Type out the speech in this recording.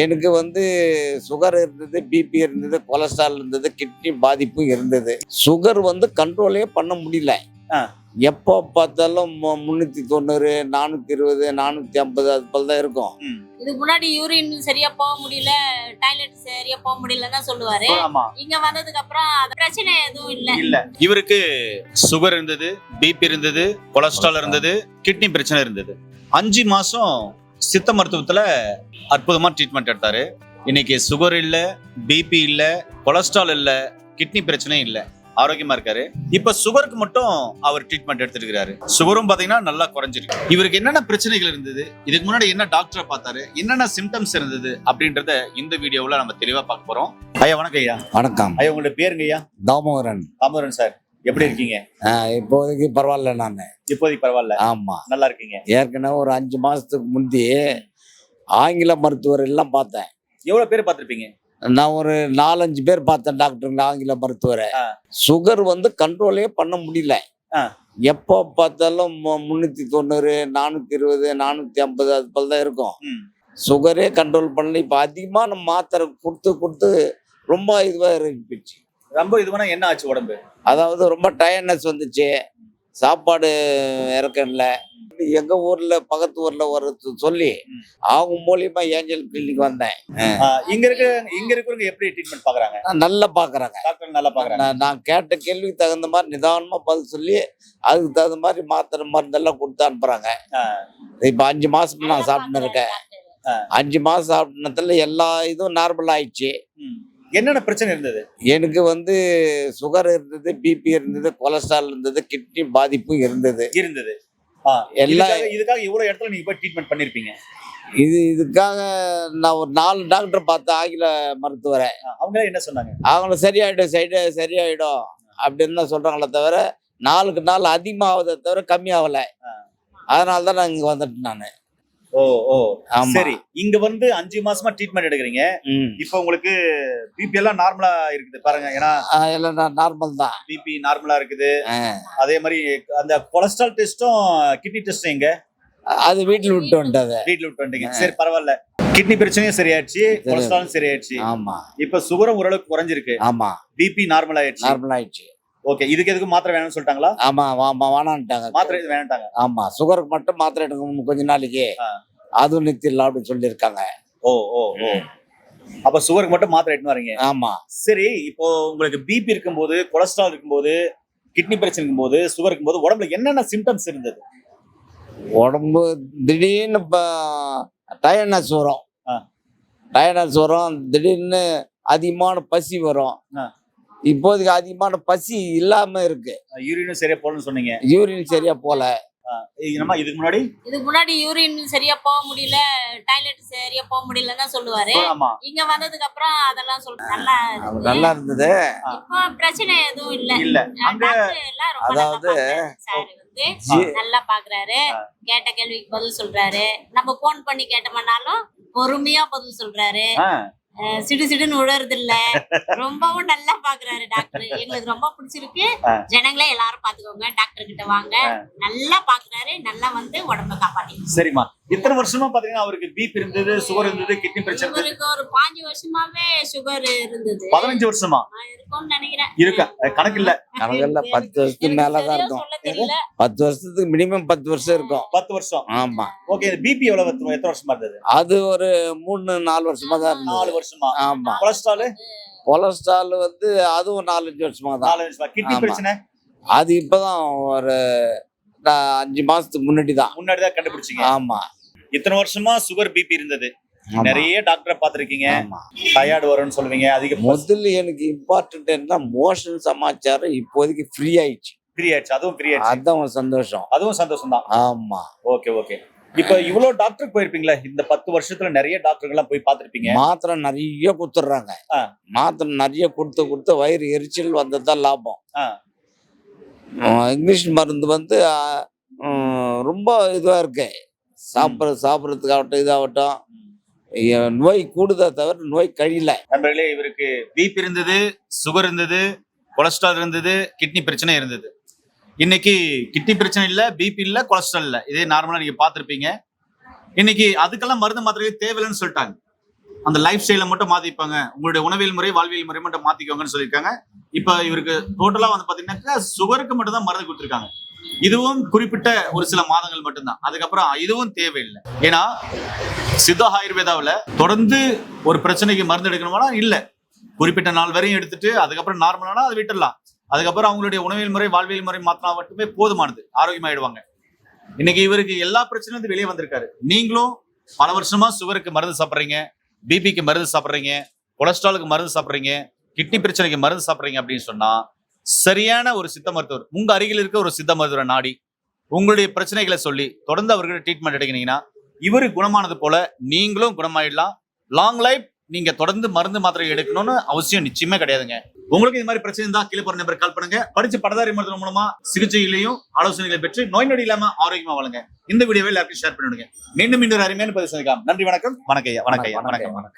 எனக்கு வந்து சுகர் இருந்தது, பிபி இருந்தது, கொலஸ்ட்ரால் இருந்தது, கிட்னி பாதிப்பும் இருந்தது. சுகர் வந்து கண்ட்ரோலே பண்ண முடியல. ஆ. எப்போ பார்த்தாலும் 390, 420, 450 அது போல தான் இருக்கும். ம். இதுக்கு முன்னாடி யூரின் சரியா போக முடியல, டாய்லெட் சரியா போக முடியலன்னு தான் சொல்லுவாரு. ஆமா. இங்க வந்ததுக்கு அப்புறம் அது பிரச்சனை எதுவும் இல்ல. இல்ல. இவருக்கு சுகர் இருந்தது, பிபி இருந்தது, கொலஸ்ட்ரால் இருந்தது, கிட்னி பிரச்சனை இருந்தது. 5 மாசம் சித்த மருத்துவத்துல அற்புதமா ட்ரீட்மெண்ட் எடுத்தாரு. இன்னைக்கு சுகர் இல்ல, பிபி இல்ல, கொலஸ்ட்ரால் இல்ல, கிட்னி பிரச்சனை இல்ல, ஆரோக்கியமா இருக்காரு. இப்ப சுகருக்கு மட்டும் அவர் ட்ரீட்மெண்ட் எடுத்துட்டு இருக்காரு. சுகரும் பாத்தீங்கன்னா நல்லா குறைஞ்சிருக்கு. இவருக்கு என்னென்ன பிரச்சனைகள் இருந்தது, இதுக்கு முன்னாடி என்ன டாக்டரை பார்த்தாரு, என்னென்ன சிம்டம்ஸ் இருந்தது அப்படின்றத இந்த வீடியோவில் நம்ம தெளிவா பார்க்க போறோம். ஐயா வணக்கம். ஐயா வணக்கம். ஐயா உங்களோட பேருங்க? ஐயா தாமோதரன். தாமோதரன் சார், எப்படி இருக்கீங்க? இப்போதைக்கு பரவாயில்ல. நான் இப்போதைக்கு பரவாயில்ல. ஆமா, நல்லா இருக்கீங்க. ஏற்கனவே ஒரு 5 மாசத்துக்கு முந்தி ஆங்கில மருத்துவர் எல்லாம் பார்த்தேன். எவ்வளவு பேர் பார்த்திருப்பீங்க? நான் ஒரு 4-5 பேர் பார்த்தேன் டாக்டருங்க, ஆங்கில மருத்துவரை. சுகர் வந்து கண்ட்ரோலே பண்ண முடியல. எப்போ பார்த்தாலும் 390, 420, 450 அது போல தான் இருக்கும். சுகரே கண்ட்ரோல் பண்ணல. இப்போ அதிகமாக நம்ம மாத்திரை கொடுத்து ரொம்ப இதுவாக இருந்துச்சு. ரொம்ப இதுவான என்ன ஆச்சு உடம்பு? அதாவது ரொம்ப டயர்ட்னஸ் வந்துச்சு, சாப்பாடு இறக்கல. எங்க ஊர்ல பக்கத்து ஊர்ல ஒரு சொல்லி அவங்க மூலியமா ஏஞ்சல் கிளினிக் வந்தேன். இங்க இருக்கிறவங்க எப்படி ட்ரீட்மெண்ட் பாக்குறாங்க? நல்லா பாக்குறாங்க. டாக்டர் நல்லா பாக்குறாங்க. நான் கேட்ட கேள்விக்கு தகுந்த மாதிரி நிதானமா பதில் சொல்லி அதுக்கு தகுந்த மாதிரி மாத்திரை மருந்தெல்லாம் கொடுத்து அனுப்புறாங்க. இப்ப 5 மாசம் நான் சாப்பிட்டு இருக்கேன். 5 மாசம் சாப்பிட்டதுல எல்லா இதுவும் நார்மல் ஆயிடுச்சு. என்னென்ன பிரச்சனை இருந்தது? எனக்கு வந்து சுகர் இருந்தது, பிபி இருந்தது, கொலஸ்ட்ரால் இருந்தது, கிட்னி பாதிப்பும் இருந்தது. இதுக்காக இவ்வளவு இடத்துல நீங்க போய் ட்ரீட்மெண்ட் பண்ணிருப்பீங்க. இதுக்காக நான் ஒரு 4 டாக்டர் பார்த்தேன், ஆங்கில மருத்துவரை. அவங்க என்ன சொன்னாங்க? அவங்கள சரியாயிடும் அப்படின்னு தான் சொல்றாங்களே தவிர, நாளுக்கு நாள் அதிகமாவதை தவிர கம்மியாகல. அதனால தான் நான் இங்க வந்துட்டேன் நானு. சரி, இங்க வந்து 5 மாசமா ட்ரீட்மெண்ட் எடுக்கிறீங்க. இப்ப உங்களுக்கு பிபி எல்லாம் நார்மலா இருக்குது பாருங்க. ஏன்னா எல்லாம் நார்மல் தான். பிபி நார்மலா இருக்குது. அதே மாதிரி அந்த கொலஸ்ட்ரால் டெஸ்டும் கிட்னி டெஸ்டும் எங்க? அது வீட்டுல விட்டு வந்துட்டீங்க. சரி பரவாயில்ல. கிட்னி பிரச்சனையும் சரியாயிடுச்சு, கொலஸ்ட்ராலும் சரியாயிடுச்சு. ஆமா. இப்ப சுகரும் ஓரளவுக்கு குறைஞ்சிருக்கு. ஆமா. பிபி நார்மல் ஆயிடுச்சு. ஓகே, இதுக்கு எதுக்கு மாத்திரை வேணும்னு சொல்லிட்டாங்களா? ஆமா, வேணான்ட்டாங்க. மாத்திரை வேணான்ட்டாங்க. ஆமா, சுகருக்கு மட்டும் மாத்திரை எடுக்கணும் கொஞ்ச நாளைக்கு, அதுவும் நிறுத்திடலாம் அப்படின்னு சொல்லியிருக்காங்க. அப்ப சுகருக்கு மட்டும் மாத்திரை எடுத்து வரீங்க? ஆமா. சரி, இப்போ உங்களுக்கு பிபி இருக்கும்போது, கொலஸ்ட்ரால் இருக்கும்போது, கிட்னி பிரச்சனை இருக்கும்போது, சுகர் இருக்கும்போது உடம்புல என்னென்ன சிம்டம்ஸ் இருந்தது? உடம்பு திடீர்னு டயர்ட்னஸ் வரும், திடீர்னு அதிகமான பசி வரும். இப்போதைக்கு அதிகமான பசி இல்லாம இருக்கு. யூரினும் சரியா போலன்னு சொன்னீங்க. யூரின் சரியா போல. இதுக்கு முன்னாடி யூரின் சரியா போக முடியல, டாய்லெட் சரியா போக முடியலன்னு சொல்லுவாரு. இங்க வந்ததுக்கு அப்புறம் அதெல்லாம் நல்லா இருந்தது. இப்போ பிரச்சனை எதுவும் இல்ல. அதாவது நல்லா பாக்குறாரு, கேட்ட கேள்விக்கு பதில் சொல்றாரு. நம்ம போன் பண்ணி கேட்டோம்னாலும் பொறுமையா பதில் சொல்றாரு. சிடுன்னு விடுறது இல்ல. ரொம்பவும் நல்லா பாக்குறாரு டாக்டர். எங்களுக்கு ரொம்ப பிடிச்சிருக்கு. ஜனங்களே எல்லாரும் பாத்துக்கோங்க, டாக்டர் கிட்ட வாங்க. நல்லா பாக்குறாரு, நல்லா வந்து உடம்ப காப்பாத்தி. சரிம்மா, இத்தனை வருஷமா பாத்தீங்கன்னா அவருக்கு பிபி இருந்தது, சுகர் இருந்தது, கிட்னி பிரச்சனை இருந்தது. ஒரு 5 வருஷமாவே சுகர் இருந்தது. 15 வருஷமா இருக்கும்னு நினைக்கிறேன். இருக்கா? கணக்கு இல்ல. 10 வருஷத்துக்கு மேலதான் இருக்கும். 10 வருஷத்துக்கு மினிமம் 10 வருஷம் இருக்கும். 10 வருஷம். ஆமா. ஓகே, பிபி எத்தனை வருஷமா இருந்தது? அது ஒரு 3-4 வருஷமா தான் இருந்தது. 4 வருஷமா. ஆமா. கொலஸ்ட்ரால் வந்து அதுவும் 4-5 வருஷமா தான். 4 வருஷமா. கிட்னி பிரச்சனை அது இப்பதான் ஒரு 5 மாசத்துக்கு முன்னாடிதான் கண்டுபிடிச்சீங்க. ஆமா. இத்தனை வருஷமா சுகர் பிபி இருந்தது. நிறைய டாக்டரை பாத்திருக்கீங்க. டயர்ட் வரும்னு சொல்லுவீங்க. அதிக முதல்ல எனக்கு இம்பார்ட்டன்ட் என்ன, மோஷன் சமாச்சாரம் இப்போதைக்கு ஃப்ரீ ஆயிடுச்சு. அதான் சந்தோஷம். அதுவும் சந்தோஷம் தான். ஆமா. ஓகே. இப்ப இவ்வளவு டாக்டருக்கு போயிருப்பீங்களா? இந்த 10 வருஷத்துல நிறைய டாக்டர்கள் எல்லாம் போய் பாத்திருப்பீங்க. மாத்திரை நிறைய கொடுத்துடுறாங்க. மாத்திரை நிறைய கொடுத்து வயிறு எரிச்சல் வந்ததுதான் லாபம். இங்கிலீஷ் மருந்து வந்து ரொம்ப இதுவா இருக்கு. சாப்பிட்றதுக்காகட்டும் இதாகட்டும், நோய் கூடுதா தவிர நோய் கழியல. நண்பர்களே, இவருக்கு பிபி இருந்தது, சுகர் இருந்தது, கொலஸ்ட்ரால் இருந்தது, கிட்னி பிரச்சனை இருந்தது. இன்னைக்கு கிட்னி பிரச்சனை இல்ல, பிபி இல்ல, கொலஸ்ட்ரால் இல்ல. இதே நார்மலா நீங்க பாத்திருப்பீங்க. இன்னைக்கு அதுக்கெல்லாம் மருந்து மாத்திரை தேவையில்லைன்னு சொல்லிட்டாங்க. அந்த லைஃப் ஸ்டைல மட்டும் மாத்திப்பாங்க, உங்களுடைய உணவியல் முறை வாழ்வியல் முறை மட்டும் மாத்திக்கோங்கன்னு சொல்லியிருக்காங்க. இப்ப இவருக்கு டோட்டலா வந்து பாத்தீங்கன்னாக்கா சுகருக்கு மட்டும் தான் மருந்து கொடுத்துருக்காங்க. இதுவும் குறிப்பிட்ட ஒரு சில மாதங்கள் மட்டும்தான், அதுக்கப்புறம் இதுவும் தேவையில்லை. ஏன்னா சித்த ஆயுர்வேதாவில் தொடர்ந்து ஒரு பிரச்சனைக்கு மருந்து எடுக்கணும்னா இல்ல, குறிப்பிட்ட நாள் வரையும் எடுத்துட்டு அதுக்கப்புறம் நார்மலானா அதை விட்டுடலாம். அதுக்கப்புறம் அவங்களுடைய உணவியல் முறை வாழ்வியல் முறை மாத்தினா மட்டுமே போதுமானது, ஆரோக்கியமாயிடுவாங்க. இன்னைக்கு இவருக்கு எல்லா பிரச்சனையும் வந்து வெளியே வந்திருக்காரு. நீங்களும் பல வருஷமா சுகருக்கு மருந்து சாப்பிட்றீங்க, பிபிக்கு மருந்து சாப்பிட்றீங்க, கொலஸ்ட்ராலுக்கு மருந்து சாப்பிட்றீங்க, கிட்னி பிரச்சனைக்கு மருந்து சாப்பிட்றீங்க அப்படின்னு சொன்னா சரியான ஒரு சித்த மருத்துவர், உங்க அருகில் இருக்க ஒரு சித்த மருத்துவரை நாடி உங்களுடைய பிரச்சனைகளை சொல்லி தொடர்ந்து அவர்கிட்ட ட்ரீட்மெண்ட் எடுக்கிறீங்கன்னா இவரு குணமானது போல நீங்களும் குணமாயிடலாம். லாங் லைஃப் நீங்க தொடர்ந்து மருந்து மாத்திரை எடுக்கணும்னு அவசியம் நிச்சயமே கிடையாதுங்க. உங்களுக்கு இந்த மாதிரி பிரச்சனை இருந்தா கீழே போற நம்பர் கால் பண்ணுங்க. படிச்சு பட்டதாரி மருத்துவம் மூலமா சிகிச்சைகளையும் ஆலோசனைகளை பெற்று நோய் நொடி இல்லாம ஆரோக்கியமா வாழுங்க. இந்த வீடியோவை எல்லாருக்கும் ஷேர் பண்ணிடுங்க. மீண்டும் இன்னொரு அருமையான பதிவு சந்திக்கலாம். நன்றி, வணக்கம். வணக்கம்.